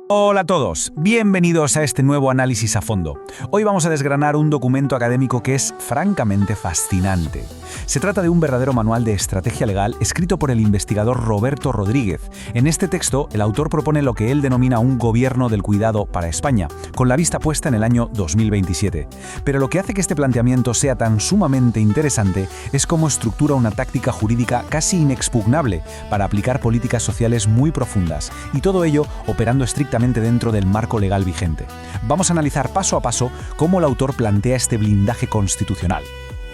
Hola a todos, bienvenidos a este nuevo análisis a fondo. Hoy vamos a desgranar un documento académico que es francamente fascinante. Se trata de un verdadero manual de estrategia legal escrito por el investigador Roberto Rodríguez. En este texto, el autor propone lo que él denomina un gobierno del cuidado para España, con la vista puesta en el año 2027. Pero lo que hace que este planteamiento sea tan sumamente interesante es cómo estructura una táctica jurídica casi inexpugnable para aplicar políticas sociales muy profundas, y todo ello operando estrictamente dentro del marco legal vigente. Vamos a analizar paso a paso cómo el autor plantea este blindaje constitucional.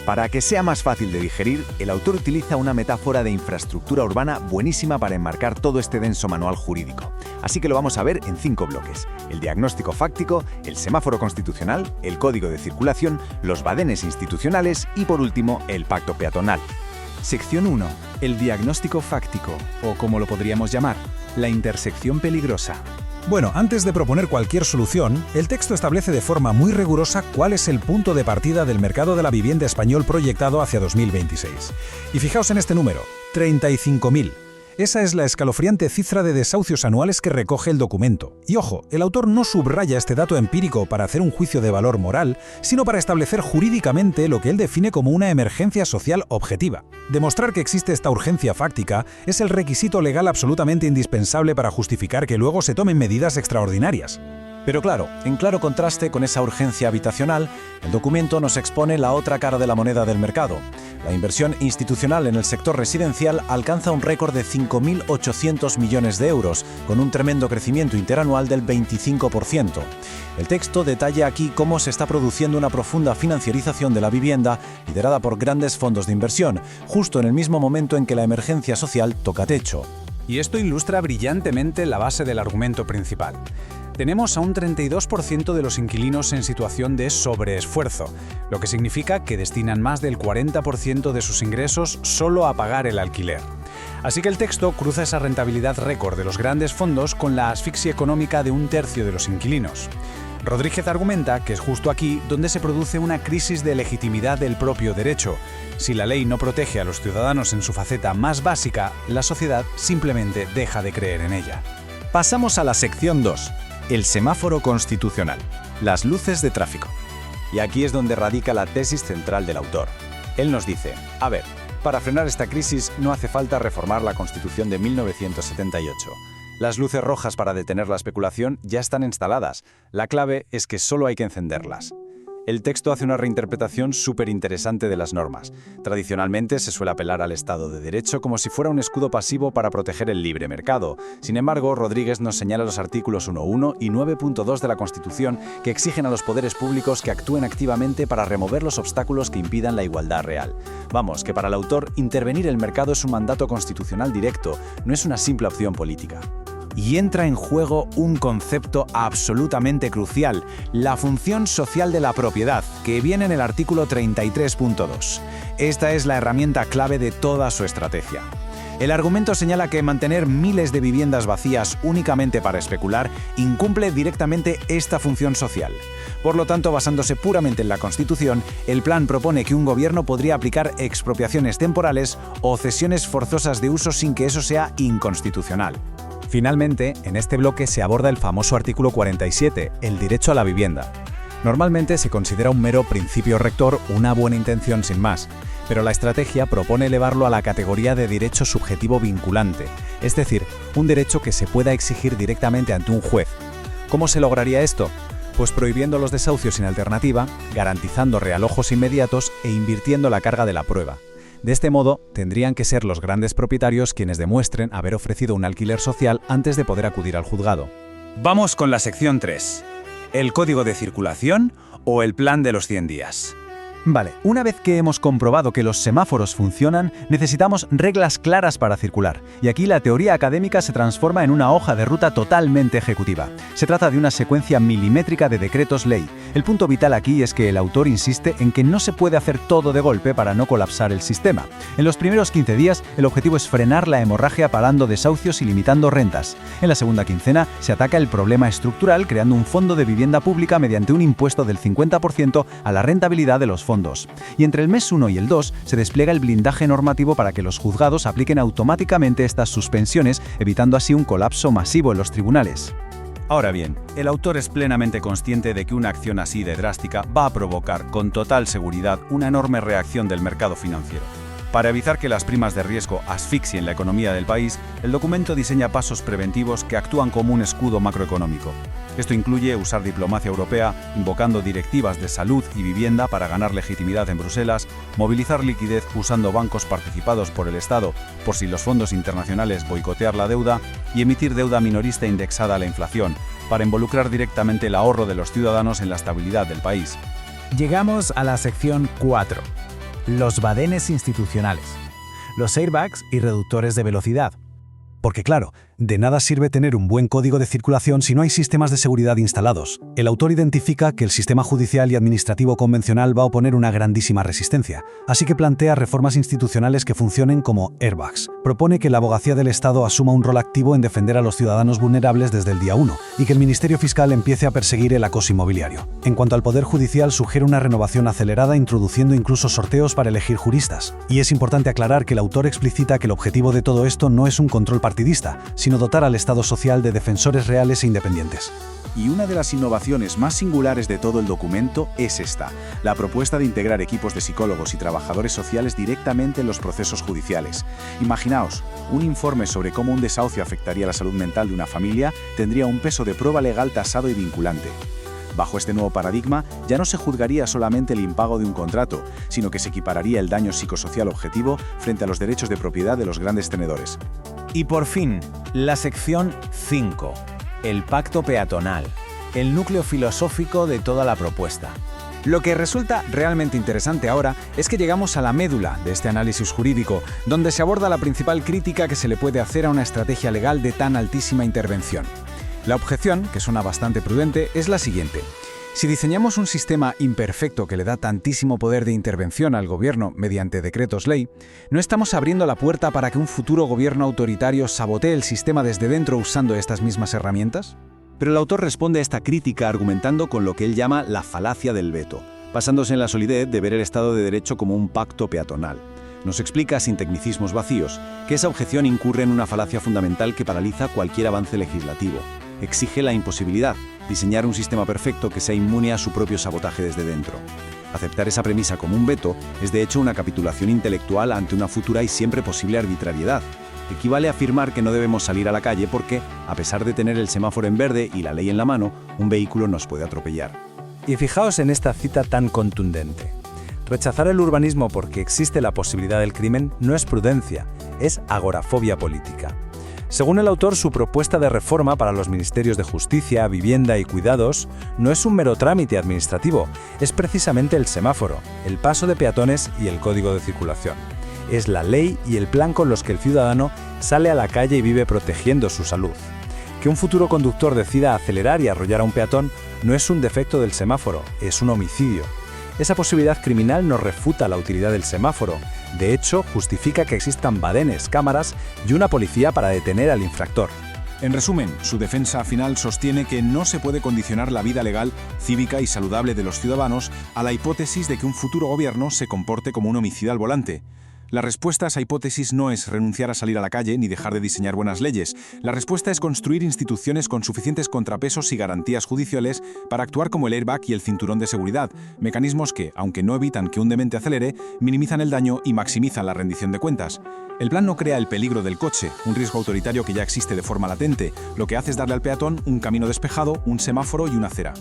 Para que sea más fácil de digerir, el autor utiliza una metáfora de infraestructura urbana buenísima para enmarcar todo este denso manual jurídico. Así que lo vamos a ver en 5 bloques: el diagnóstico fáctico, el semáforo constitucional, el código de circulación, los badenes institucionales y, por último, el pacto peatonal. Sección 1. El diagnóstico fáctico, o como lo podríamos llamar, la intersección peligrosa. Bueno, antes de proponer cualquier solución, el texto establece de forma muy rigurosa cuál es el punto de partida del mercado de la vivienda español proyectado hacia 2026. Y fijaos en este número, 35.000. Esa es la escalofriante cifra de desahucios anuales que recoge el documento. Y ojo, el autor no subraya este dato empírico para hacer un juicio de valor moral, sino para establecer jurídicamente lo que él define como una emergencia social objetiva. Demostrar que existe esta urgencia fáctica es el requisito legal absolutamente indispensable para justificar que luego se tomen medidas extraordinarias. Pero claro, en claro contraste con esa urgencia habitacional, el documento nos expone la otra cara de la moneda del mercado. La inversión institucional en el sector residencial alcanza un récord de 5.800 millones de euros, con un tremendo crecimiento interanual del 25%. El texto detalla aquí cómo se está produciendo una profunda financiarización de la vivienda, liderada por grandes fondos de inversión, justo en el mismo momento en que la emergencia social toca techo. Y esto ilustra brillantemente la base del argumento principal. Tenemos a un 32% de los inquilinos en situación de sobreesfuerzo, lo que significa que destinan más del 40% de sus ingresos solo a pagar el alquiler. Así que el texto cruza esa rentabilidad récord de los grandes fondos con la asfixia económica de un tercio de los inquilinos. Rodríguez argumenta que es justo aquí donde se produce una crisis de legitimidad del propio derecho. Si la ley no protege a los ciudadanos en su faceta más básica, la sociedad simplemente deja de creer en ella. Pasamos a la sección 2. El semáforo constitucional, las luces de tráfico. Y aquí es donde radica la tesis central del autor. Él nos dice, para frenar esta crisis no hace falta reformar la Constitución de 1978. Las luces rojas para detener la especulación ya están instaladas. La clave es que solo hay que encenderlas. El texto hace una reinterpretación súper interesante de las normas. Tradicionalmente se suele apelar al Estado de Derecho como si fuera un escudo pasivo para proteger el libre mercado. Sin embargo, Rodríguez nos señala los artículos 1.1 y 9.2 de la Constitución que exigen a los poderes públicos que actúen activamente para remover los obstáculos que impidan la igualdad real. Vamos, que para el autor, intervenir el mercado es un mandato constitucional directo, no es una simple opción política. Y entra en juego un concepto absolutamente crucial, la función social de la propiedad, que viene en el artículo 33.2. Esta es la herramienta clave de toda su estrategia. El argumento señala que mantener miles de viviendas vacías únicamente para especular incumple directamente esta función social. Por lo tanto, basándose puramente en la Constitución, el plan propone que un gobierno podría aplicar expropiaciones temporales o cesiones forzosas de uso sin que eso sea inconstitucional. Finalmente, en este bloque se aborda el famoso artículo 47, el derecho a la vivienda. Normalmente se considera un mero principio rector, una buena intención sin más, pero la estrategia propone elevarlo a la categoría de derecho subjetivo vinculante, es decir, un derecho que se pueda exigir directamente ante un juez. ¿Cómo se lograría esto? Pues prohibiendo los desahucios sin alternativa, garantizando realojos inmediatos e invirtiendo la carga de la prueba. De este modo, tendrían que ser los grandes propietarios quienes demuestren haber ofrecido un alquiler social antes de poder acudir al juzgado. Vamos con la sección 3. ¿El código de circulación o el plan de los 100 días? Vale, una vez que hemos comprobado que los semáforos funcionan, necesitamos reglas claras para circular. Y aquí la teoría académica se transforma en una hoja de ruta totalmente ejecutiva. Se trata de una secuencia milimétrica de decretos ley. El punto vital aquí es que el autor insiste en que no se puede hacer todo de golpe para no colapsar el sistema. En los primeros 15 días, el objetivo es frenar la hemorragia parando desahucios y limitando rentas. En la segunda quincena, se ataca el problema estructural creando un fondo de vivienda pública mediante un impuesto del 50% a la rentabilidad de los fondos. Y entre el mes 1 y el 2 se despliega el blindaje normativo para que los juzgados apliquen automáticamente estas suspensiones, evitando así un colapso masivo en los tribunales. Ahora bien, el autor es plenamente consciente de que una acción así de drástica va a provocar con total seguridad una enorme reacción del mercado financiero. Para evitar que las primas de riesgo asfixien la economía del país, el documento diseña pasos preventivos que actúan como un escudo macroeconómico. Esto incluye usar diplomacia europea, invocando directivas de salud y vivienda para ganar legitimidad en Bruselas, movilizar liquidez usando bancos participados por el Estado por si los fondos internacionales boicotear la deuda y emitir deuda minorista indexada a la inflación, para involucrar directamente el ahorro de los ciudadanos en la estabilidad del país. Llegamos a la sección 4. Los badenes institucionales. Los airbags y reductores de velocidad. Porque claro, de nada sirve tener un buen código de circulación si no hay sistemas de seguridad instalados. El autor identifica que el sistema judicial y administrativo convencional va a oponer una grandísima resistencia, así que plantea reformas institucionales que funcionen como airbags. Propone que la abogacía del Estado asuma un rol activo en defender a los ciudadanos vulnerables desde el día 1 y que el Ministerio Fiscal empiece a perseguir el acoso inmobiliario. En cuanto al Poder Judicial, sugiere una renovación acelerada introduciendo incluso sorteos para elegir juristas. Y es importante aclarar que el autor explicita que el objetivo de todo esto no es un control partidista, sino dotar al Estado social de defensores reales e independientes. Y una de las innovaciones más singulares de todo el documento es esta, la propuesta de integrar equipos de psicólogos y trabajadores sociales directamente en los procesos judiciales. Imaginaos, un informe sobre cómo un desahucio afectaría la salud mental de una familia tendría un peso de prueba legal tasado y vinculante. Bajo este nuevo paradigma, ya no se juzgaría solamente el impago de un contrato, sino que se equipararía el daño psicosocial objetivo frente a los derechos de propiedad de los grandes tenedores. Y por fin, la sección 5. El pacto peatonal. El núcleo filosófico de toda la propuesta. Lo que resulta realmente interesante ahora es que llegamos a la médula de este análisis jurídico, donde se aborda la principal crítica que se le puede hacer a una estrategia legal de tan altísima intervención. La objeción, que suena bastante prudente, es la siguiente. Si diseñamos un sistema imperfecto que le da tantísimo poder de intervención al gobierno mediante decretos ley, ¿no estamos abriendo la puerta para que un futuro gobierno autoritario sabotee el sistema desde dentro usando estas mismas herramientas? Pero el autor responde a esta crítica argumentando con lo que él llama la falacia del veto, basándose en la solidez de ver el Estado de Derecho como un pacto peatonal. Nos explica, sin tecnicismos vacíos, que esa objeción incurre en una falacia fundamental que paraliza cualquier avance legislativo. Exige la imposibilidad, diseñar un sistema perfecto que sea inmune a su propio sabotaje desde dentro. Aceptar esa premisa como un veto es de hecho una capitulación intelectual ante una futura y siempre posible arbitrariedad. Equivale a afirmar que no debemos salir a la calle porque, a pesar de tener el semáforo en verde y la ley en la mano, un vehículo nos puede atropellar. Y fijaos en esta cita tan contundente. Rechazar el urbanismo porque existe la posibilidad del crimen no es prudencia, es agorafobia política. Según el autor, su propuesta de reforma para los ministerios de Justicia, Vivienda y Cuidados no es un mero trámite administrativo, es precisamente el semáforo, el paso de peatones y el código de circulación. Es la ley y el plan con los que el ciudadano sale a la calle y vive protegiendo su salud. Que un futuro conductor decida acelerar y arrollar a un peatón no es un defecto del semáforo, es un homicidio. Esa posibilidad criminal no refuta la utilidad del semáforo. De hecho, justifica que existan badenes, cámaras y una policía para detener al infractor. En resumen, su defensa final sostiene que no se puede condicionar la vida legal, cívica y saludable de los ciudadanos a la hipótesis de que un futuro gobierno se comporte como un homicida al volante. La respuesta a esa hipótesis no es renunciar a salir a la calle ni dejar de diseñar buenas leyes. La respuesta es construir instituciones con suficientes contrapesos y garantías judiciales para actuar como el airbag y el cinturón de seguridad, mecanismos que, aunque no evitan que un demente acelere, minimizan el daño y maximizan la rendición de cuentas. El plan no crea el peligro del coche, un riesgo autoritario que ya existe de forma latente. Lo que hace es darle al peatón un camino despejado, un semáforo y una acera.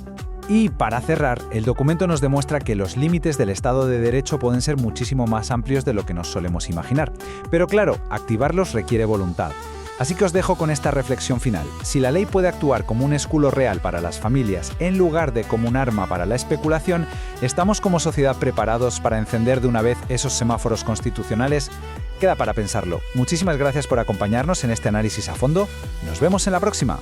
Y para cerrar, el documento nos demuestra que los límites del Estado de Derecho pueden ser muchísimo más amplios de lo que nos solemos imaginar. Pero claro, activarlos requiere voluntad. Así que os dejo con esta reflexión final. Si la ley puede actuar como un escudo real para las familias en lugar de como un arma para la especulación, ¿estamos como sociedad preparados para encender de una vez esos semáforos constitucionales? Queda para pensarlo. Muchísimas gracias por acompañarnos en este análisis a fondo. Nos vemos en la próxima.